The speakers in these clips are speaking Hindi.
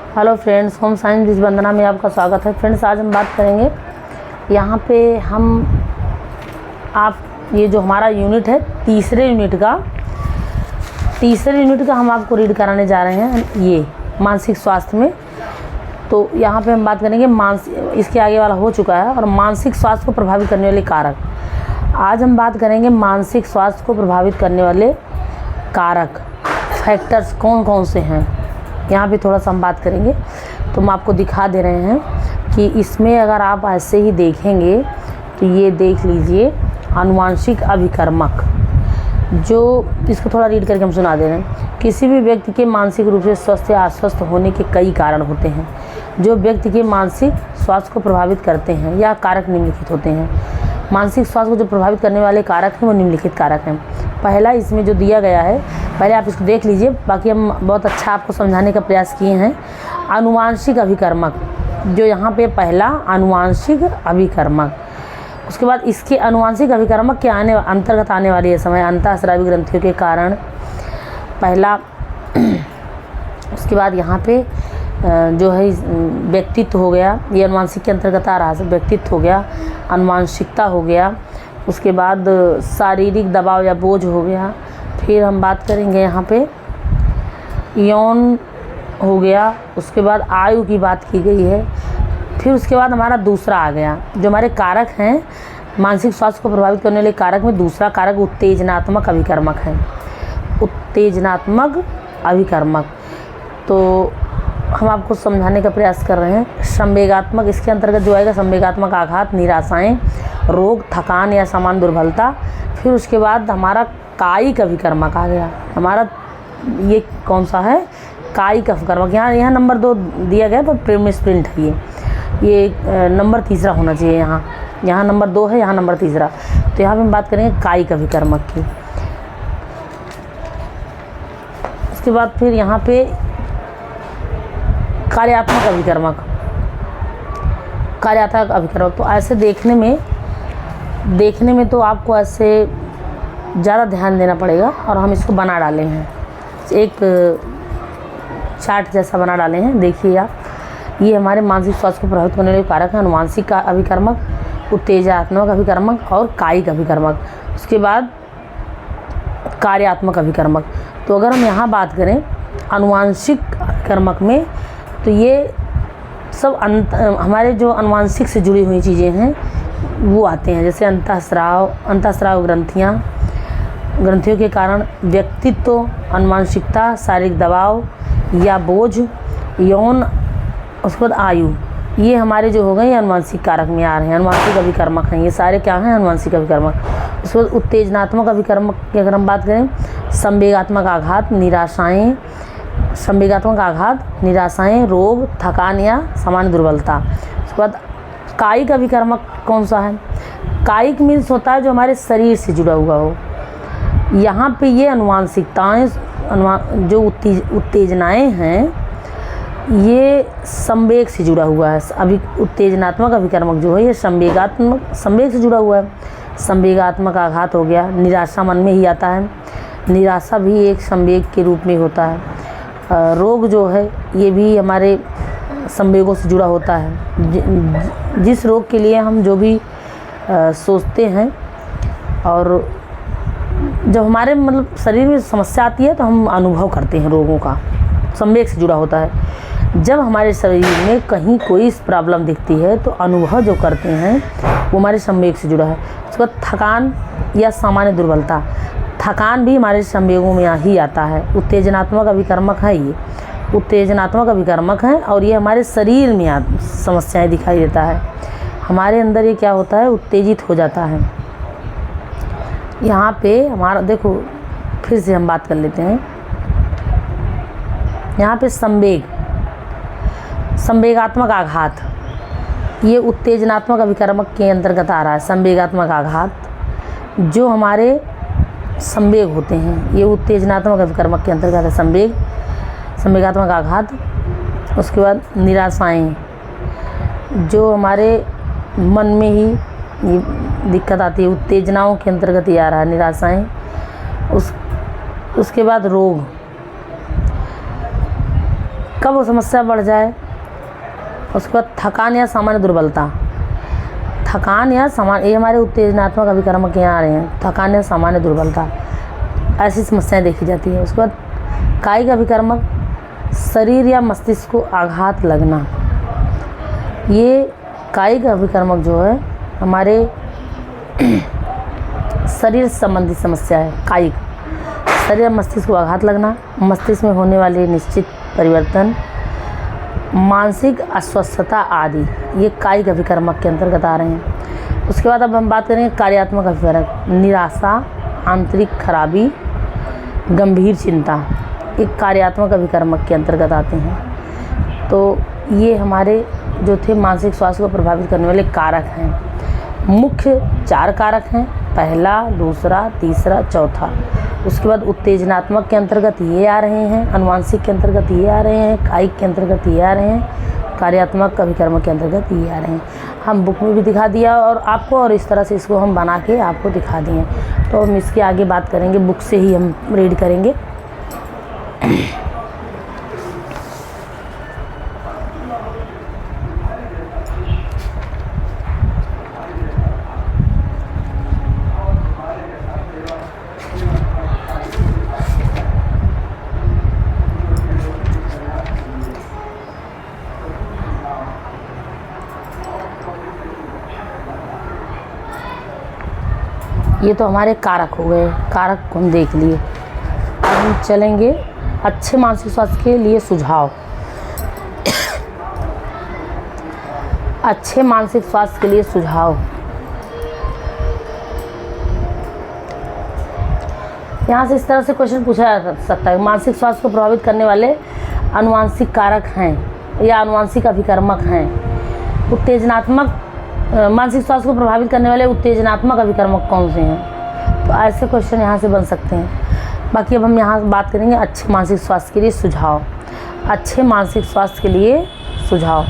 Hello friends, home science with Vandana में आपका स्वागत है। फ्रेंड्स, आज हम बात करेंगे यहाँ पे ये जो हमारा यूनिट है तीसरे यूनिट का हम आपको रीड कराने जा रहे हैं, ये मानसिक स्वास्थ्य में। तो यहाँ पे हम बात करेंगे इसके आगे वाला हो चुका है, और मानसिक स्वास्थ्य को प्रभावित करने वाले कारक। आज हम बात करेंगे मानसिक स्वास्थ्य को प्रभावित करने वाले कारक, फैक्टर्स कौन कौन से हैं, यहाँ पे थोड़ा सा हम बात करेंगे। तो हम आपको दिखा दे रहे हैं कि इसमें अगर आप ऐसे ही देखेंगे तो ये देख लीजिए आनुवांशिक अभिकर्मक, जो इसको थोड़ा रीड करके हम सुना दे रहे हैं। किसी भी व्यक्ति के मानसिक रूप से स्वस्थ या अस्वस्थ होने के कई कारण होते हैं जो व्यक्ति के मानसिक स्वास्थ्य को प्रभावित करते हैं, या कारक निम्नलिखित होते हैं। मानसिक स्वास्थ्य को जो प्रभावित करने वाले कारक हैं वो निम्नलिखित कारक हैं। पहला इसमें जो दिया गया है, पहले आप इसको देख लीजिए, बाकी हम बहुत अच्छा आपको समझाने का प्रयास किए हैं। आनुवांशिक अभिकर्मक, जो यहाँ पे पहला आनुवांशिक अभिकर्मक, उसके बाद इसके आनुवांशिक अभिकर्मक के अंतर्गत आने वाली है समय अंतःस्रावी ग्रंथियों के कारण, पहला। उसके बाद यहाँ पे जो है व्यक्तित्व हो गया, ये आनुवांशिक के अंतर्गत आ रहा है। व्यक्तित्व हो गया, आनुवांशिकता हो गया, उसके बाद शारीरिक दबाव या बोझ हो गया। फिर हम बात करेंगे यहाँ पे यौन हो गया, उसके बाद आयु की बात की गई है। फिर उसके बाद हमारा दूसरा आ गया, जो हमारे कारक हैं मानसिक स्वास्थ्य को प्रभावित करने वाले कारक में दूसरा कारक उत्तेजनात्मक अभिकर्मक है। उत्तेजनात्मक अभिकर्मक, तो हम आपको समझाने का प्रयास कर रहे हैं। संवेगात्मक, इसके अंतर्गत जो आएगा संवेगात्मक आघात, निराशाएं, रोग, थकान या सामान्य दुर्बलता। फिर उसके बाद हमारा कायिक अभिकर्मक आ गया। हमारा ये कौन सा है? कायिक अभिकर्मक। यहाँ नंबर 2 दिया गया, पर प्रीमिस प्रिंट है ये नंबर तीसरा होना चाहिए। यहाँ नंबर 2 है, यहाँ नंबर तीसरा। तो यहाँ पे हम बात करेंगे कायिक अभिकर्मक की। उसके बाद फिर यहाँ पे कार्यात्मक अभिकर्मक। कार्यात्मक अभिकर्मक तो ऐसे देखने में तो आपको ऐसे ज़्यादा ध्यान देना पड़ेगा, और हम इसको बना डाले हैं, एक चार्ट जैसा बना डाले हैं। देखिए आप, ये हमारे मानसिक स्वास्थ्य को प्रभावित करने वाले कारक हैं आनुवांशिक अभिकर्मक, उत्तेजनात्मक अभिकर्मक और कायिक अभिकर्मक। उसके बाद कार्यात्मक अभिकर्मक। तो अगर हम यहाँ बात करें आनुवांशिक अभिकर्मक में, तो ये सब हमारे जो आनुवांशिक से जुड़ी हुई चीज़ें हैं वो आते हैं, जैसे अंतःस्राव ग्रंथियों के कारण व्यक्तित्व, आनुवांशिकता, शारीरिक दबाव या बोझ, यौन, उसके बाद आयु। ये हमारे जो हो गए आनुवांशिक कारक में आ रहे हैं, आनुवांशिक अभिकर्मक हैं। ये सारे क्या हैं? आनुवांशिक अभिकर्मक। उसके बाद उत्तेजनात्मक अभिकर्मक की अगर हम बात करें, संवेगात्मक आघात, निराशाएं, रोग, थकान या सामान्य दुर्बलता। उसके बाद कायिक अभिकर्मक कौन सा है? कायिक मीन्स होता है जो हमारे शरीर से जुड़ा हुआ हो। यहाँ पे ये आनुवांशिकताएँ, जो उत्तेजनाएँ हैं, ये संवेग से जुड़ा हुआ है। अभी उत्तेजनात्मक अभिकर्मक जो है ये संवेग से जुड़ा हुआ है। संवेगात्मक आघात हो गया, निराशा मन में ही आता है, निराशा भी एक संवेग के रूप में होता है। रोग जो है ये भी हमारे संवेगों से जुड़ा होता है। जिस रोग के लिए हम जो भी सोचते हैं, और जब हमारे शरीर में समस्या आती है तो हम अनुभव करते हैं रोगों का, संवेग से जुड़ा होता है। जब हमारे शरीर में कहीं कोई प्रॉब्लम दिखती है तो अनुभव जो करते हैं वो हमारे संवेग से जुड़ा है। उसके बाद थकान या सामान्य दुर्बलता, थकान भी हमारे संवेगों में ही आता है। उत्तेजनात्मक अभिकर्मक है, ये उत्तेजनात्मक अभिकर्मक है, और ये हमारे शरीर में समस्याएं दिखाई देता है। हमारे अंदर ये क्या होता है? उत्तेजित हो जाता है। यहाँ पे हमारा देखो, फिर से हम बात कर लेते हैं। यहाँ पे संवेगात्मक आघात, ये उत्तेजनात्मक अभिकर्मक के अंतर्गत आ रहा है। संवेगात्मक आघात जो हमारे संवेग होते हैं, ये उत्तेजनात्मक अभिकर्मक के अंतर्गत है। संवेगात्मक आघात। उसके बाद निराशाएं, जो हमारे मन में ही दिक्कत आती है, उत्तेजनाओं के अंतर्गत ही आ रहा है निराशाएं। उसके बाद रोग, कब वो समस्या बढ़ जाए, उसके बाद थकान या सामान्य दुर्बलता। थकान या सामान्य, ये हमारे उत्तेजनात्मक अभिकर्मक यहाँ आ रहे हैं। थकान या सामान्य दुर्बलता, ऐसी समस्याएं देखी जाती है। उसके बाद कायिक अभिकर्मक, शरीर या मस्तिष्क को आघात लगना। ये कायिक अभिकर्मक जो है हमारे शरीर संबंधी समस्या है। कायिक, शरीर या मस्तिष्क को आघात लगना, मस्तिष्क में होने वाले निश्चित परिवर्तन, मानसिक अस्वस्थता आदि, ये कायिक अभिकर्मक के अंतर्गत आ रहे हैं। उसके बाद अब हम बात करेंगे कार्यात्मक अभिकर्मक। निराशा, आंतरिक खराबी, गंभीर चिंता, ये कार्यात्मक अभिकर्मक के अंतर्गत आते हैं। तो ये हमारे जो थे मानसिक स्वास्थ्य को प्रभावित करने वाले कारक हैं। मुख्य 4 कारक हैं, पहला, दूसरा, तीसरा, चौथा। उसके बाद उत्तेजनात्मक के अंतर्गत ये आ रहे हैं, अनुवांशिक के अंतर्गत ये आ रहे हैं, कायिक के अंतर्गत ये आ रहे हैं, कार्यात्मक अभिकर्मक के अंतर्गत ये आ रहे हैं। हम बुक में भी दिखा दिया और आपको, और इस तरह से इसको हम बना के आपको दिखा दिए। तो हम इसके आगे बात करेंगे, बुक से ही हम रीड करेंगे। ये तो हमारे कारक हो गए, कारक को हम देख लिए। अब हम चलेंगे अच्छे मानसिक स्वास्थ्य के लिए सुझाव। अच्छे मानसिक स्वास्थ्य के लिए सुझाव, यहाँ से इस तरह से क्वेश्चन पूछा जा सकता है। मानसिक स्वास्थ्य को प्रभावित करने वाले अनुवांशिक कारक हैं या अनुवांशिक अभिकर्मक हैं। उत्तेजनात्मक, मानसिक स्वास्थ्य को प्रभावित करने वाले उत्तेजनात्मक अभिकर्मक कौन से हैं, तो ऐसे क्वेश्चन यहाँ से बन सकते हैं। बाकी अब हम यहाँ बात करेंगे अच्छे मानसिक स्वास्थ्य के लिए सुझाव। अच्छे मानसिक स्वास्थ्य के लिए सुझाव,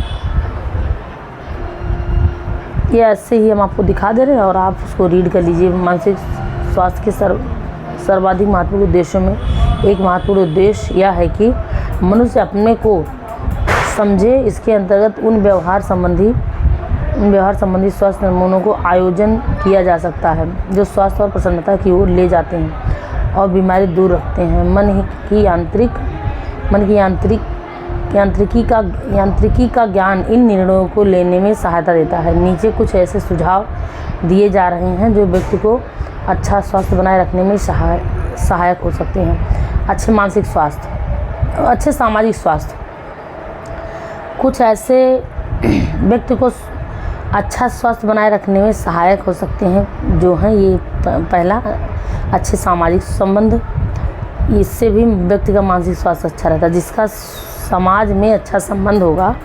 ये ऐसे ही हम आपको दिखा दे रहे हैं और आप उसको रीड कर लीजिए। मानसिक स्वास्थ्य के सर्वाधिक महत्वपूर्ण उद्देश्यों में एक महत्वपूर्ण उद्देश्य यह है कि मनुष्य अपने को समझे। इसके अंतर्गत उन व्यवहार संबंधी स्वास्थ्य नमूनों को आयोजन किया जा सकता है जो स्वास्थ्य और प्रसन्नता की ओर ले जाते हैं और बीमारी दूर रखते हैं। मन की यांत्रिकी का ज्ञान इन निर्णयों को लेने में सहायता देता है। नीचे कुछ ऐसे सुझाव दिए जा रहे हैं जो व्यक्ति को अच्छा स्वास्थ्य बनाए रखने में सहायक हो सकते हैं। अच्छे मानसिक स्वास्थ्य, अच्छे सामाजिक स्वास्थ्य, कुछ ऐसे व्यक्ति को अच्छा स्वास्थ्य बनाए रखने में सहायक हो सकते हैं जो हैं ये पहला, अच्छे सामाजिक संबंध, इससे भी व्यक्ति का मानसिक स्वास्थ्य अच्छा रहता है। जिसका समाज में अच्छा संबंध होगा,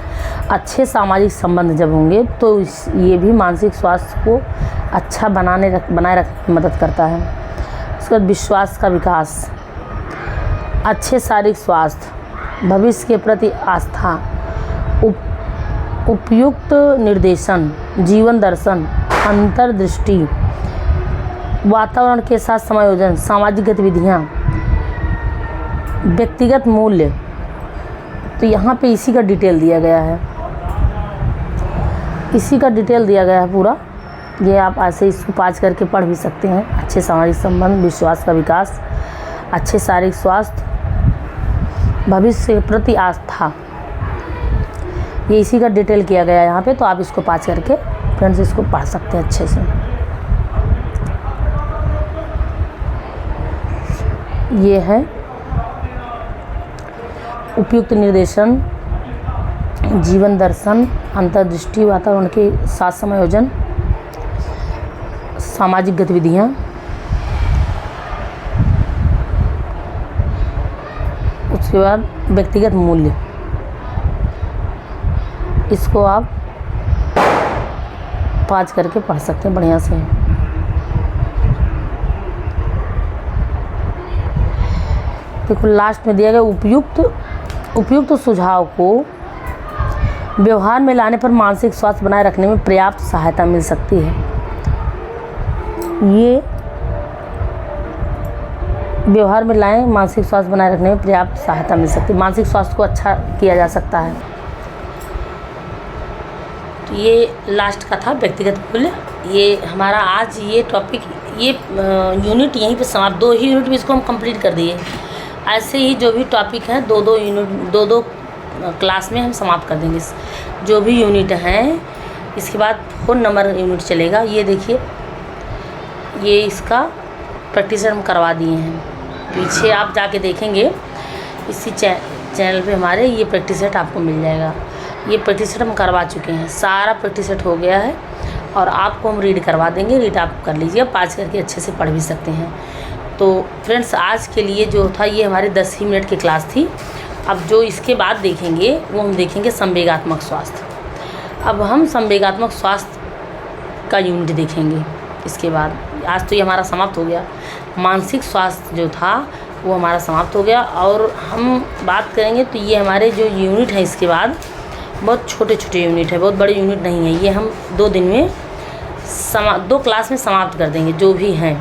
अच्छे सामाजिक संबंध जब होंगे तो ये भी मानसिक स्वास्थ्य को अच्छा बनाए रखने में मदद करता है। उसके बाद विश्वास का विकास, अच्छे शारीरिक स्वास्थ्य, भविष्य के प्रति आस्था, उपयुक्त निर्देशन, जीवन दर्शन, अंतर्दृष्टि, वातावरण के साथ समायोजन, सामाजिक गतिविधियाँ, व्यक्तिगत मूल्य। तो यहाँ पे इसी का डिटेल दिया गया है, इसी का डिटेल दिया गया है पूरा। ये आप ऐसे इसको पाँच करके पढ़ भी सकते हैं। अच्छे सामाजिक संबंध, विश्वास का विकास, अच्छे शारीरिक स्वास्थ्य, भविष्य के प्रति आस्था, ये इसी का डिटेल किया गया है यहाँ पे। तो आप इसको पाँच करके फ्रेंड्स इसको पढ़ सकते हैं अच्छे से। ये है उपयुक्त निर्देशन, जीवन दर्शन, अंतर्दृष्टि, वातावरण के साथ समायोजन, सामाजिक गतिविधियाँ, उसके बाद व्यक्तिगत मूल्य। इसको आप पाँच करके पढ़ सकते हैं बढ़िया से। देखो लास्ट में दिया गया उपयुक्त सुझाव को व्यवहार में लाने पर मानसिक स्वास्थ्य बनाए रखने में पर्याप्त सहायता मिल सकती है। ये व्यवहार में लाएं, मानसिक स्वास्थ्य बनाए रखने में पर्याप्त सहायता मिल सकती है। मानसिक स्वास्थ्य को अच्छा किया जा सकता है। तो ये लास्ट का था व्यक्तिगत मूल्य। ये हमारा आज ये टॉपिक, ये यूनिट यहीं पे समाप्त, 2 ही यूनिट में इसको हम कंप्लीट कर दिए। ऐसे ही जो भी टॉपिक हैं 2-2 यूनिट, 2-2 क्लास में हम समाप्त कर देंगे जो भी यूनिट हैं। इसके बाद 4 नंबर यूनिट चलेगा। ये देखिए, ये इसका प्रैक्टिस हम करवा दिए हैं। पीछे आप जाके देखेंगे इसी चैनल पे हमारे ये प्रैक्टिस सेट आपको मिल जाएगा। ये प्रैक्टिस सेट हम करवा चुके हैं, सारा प्रैक्टिस सेट हो गया है और आपको हम रीड करवा देंगे। रीड आप कर लीजिए, पास करके अच्छे से पढ़ भी सकते हैं। तो फ्रेंड्स, आज के लिए जो था ये हमारी 10 ही मिनट की क्लास थी। अब जो इसके बाद देखेंगे वो हम देखेंगे संवेगात्मक स्वास्थ्य। अब हम संवेगात्मक स्वास्थ्य का यूनिट देखेंगे इसके बाद। आज तो ये हमारा समाप्त हो गया। मानसिक स्वास्थ्य जो था वो हमारा समाप्त हो गया और हम बात करेंगे तो ये हमारे जो यूनिट है इसके बाद बहुत छोटे छोटे यूनिट है, बहुत बड़े यूनिट नहीं है। ये हम 2 दिन में 2 क्लास में समाप्त कर देंगे जो भी हैं।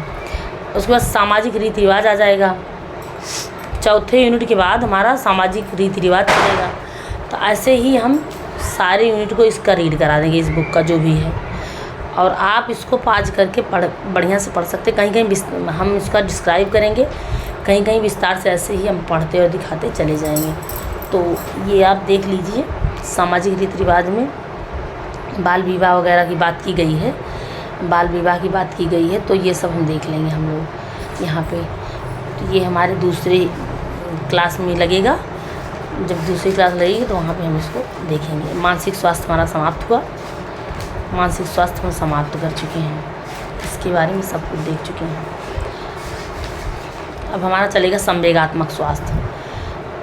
उसके बाद सामाजिक रीति रिवाज आ जाएगा। चौथे यूनिट के बाद हमारा सामाजिक रीति रिवाज चलेगा। तो ऐसे ही हम सारे यूनिट को इसका रीड करा देंगे, इस बुक का जो भी है। और आप इसको पाज करके बढ़िया से पढ़ सकते। कहीं कहीं हम इसका डिस्क्राइब करेंगे, कहीं कहीं विस्तार से ऐसे ही हम पढ़ते और दिखाते चले जाएंगे। तो ये आप देख लीजिए। सामाजिक रीति रिवाज में बाल विवाह वगैरह की बात की गई है, बाल विवाह की बात की गई है। तो ये सब हम देख लेंगे हम लोग यहाँ पे। तो ये हमारे दूसरे क्लास में लगेगा। जब दूसरी क्लास लगेगी तो वहाँ पे हम इसको देखेंगे। मानसिक स्वास्थ्य हमारा समाप्त हुआ। मानसिक स्वास्थ्य हम समाप्त कर चुके हैं, इसके बारे में सब कुछ देख चुके हैं। अब हमारा चलेगा संवेगात्मक स्वास्थ्य।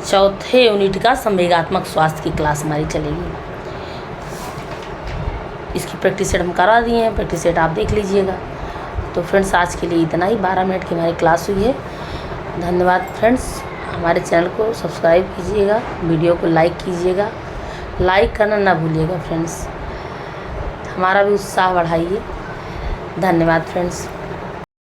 चौथे यूनिट का संवेगात्मक स्वास्थ्य की क्लास हमारी चलेगी। इसकी प्रैक्टिस सेट हम करा दिए हैं, प्रैक्टिस सेट आप देख लीजिएगा। तो फ्रेंड्स, आज के लिए इतना ही। 12 मिनट की हमारी क्लास हुई है। धन्यवाद फ्रेंड्स। हमारे चैनल को सब्सक्राइब कीजिएगा, वीडियो को लाइक कीजिएगा, लाइक करना ना भूलिएगा फ्रेंड्स। हमारा भी उत्साह बढ़ाइए। धन्यवाद फ्रेंड्स।